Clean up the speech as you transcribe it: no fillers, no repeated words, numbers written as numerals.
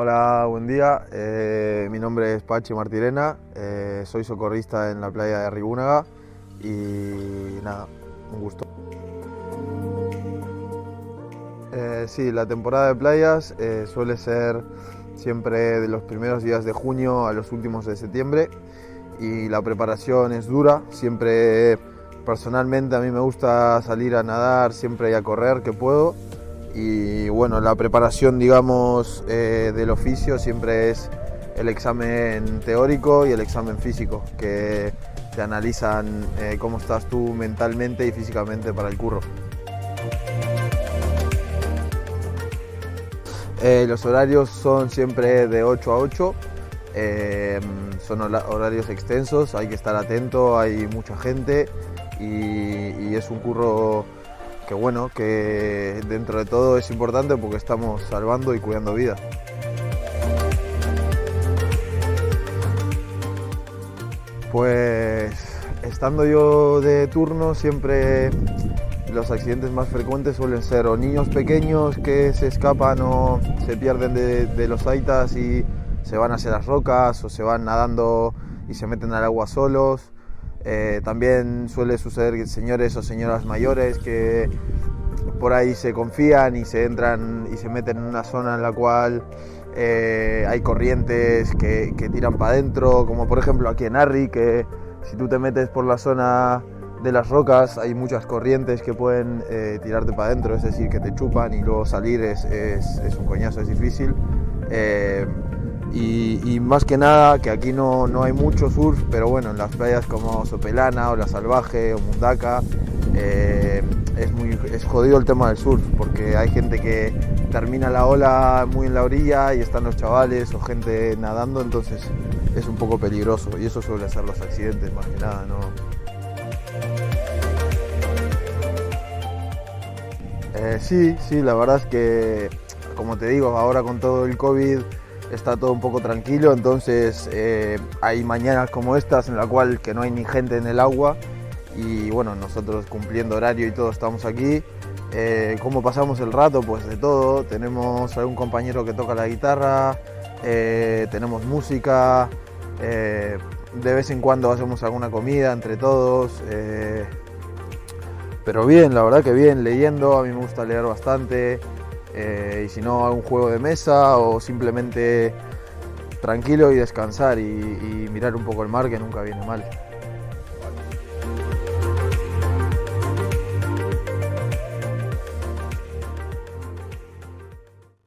Hola, buen día. Mi nombre es Pachi Martirena, soy socorrista en la playa de Ribúnaga y nada, un gusto. Sí, la temporada de playas suele ser siempre de los primeros días de junio a los últimos de septiembre y la preparación es dura. Siempre, personalmente, a mí me gusta salir a nadar siempre y a correr que puedo. Y bueno, la preparación, digamos, del oficio siempre es el examen teórico y el examen físico, que te analizan cómo estás tú mentalmente y físicamente para el curro. Los horarios son siempre de 8 a 8, son horarios extensos, hay que estar atento, hay mucha gente y es un curro que bueno, que dentro de todo es importante porque estamos salvando y cuidando vidas. Pues estando yo de turno siempre los accidentes más frecuentes suelen ser o niños pequeños que se escapan o se pierden de los aitas y se van hacia las rocas o se van nadando y se meten al agua solos. También suele suceder señores o señoras mayores que por ahí se confían y se entran y se meten en una zona en la cual hay corrientes que tiran para adentro, como por ejemplo aquí en Arri, que si tú te metes por la zona de las rocas hay muchas corrientes que pueden tirarte para adentro, es decir, que te chupan y luego salir es un coñazo, es difícil. Y más que nada, que aquí no hay mucho surf, pero bueno, en las playas como Sopelana o La Salvaje o Mundaka es jodido el tema del surf, porque hay gente que termina la ola muy en la orilla y están los chavales o gente nadando, entonces es un poco peligroso y eso suele ser los accidentes más que nada, ¿no? Sí, la verdad es que, como te digo, ahora con todo el COVID está todo un poco tranquilo, entonces hay mañanas como estas en la cual que no hay ni gente en el agua y bueno, nosotros cumpliendo horario y todo estamos aquí. ¿Cómo pasamos el rato? Pues de todo, tenemos algún compañero que toca la guitarra, tenemos música, de vez en cuando hacemos alguna comida entre todos, pero bien, la verdad que bien, leyendo, a mí me gusta leer bastante. Y si no, algún juego de mesa o simplemente tranquilo y descansar y mirar un poco el mar, que nunca viene mal.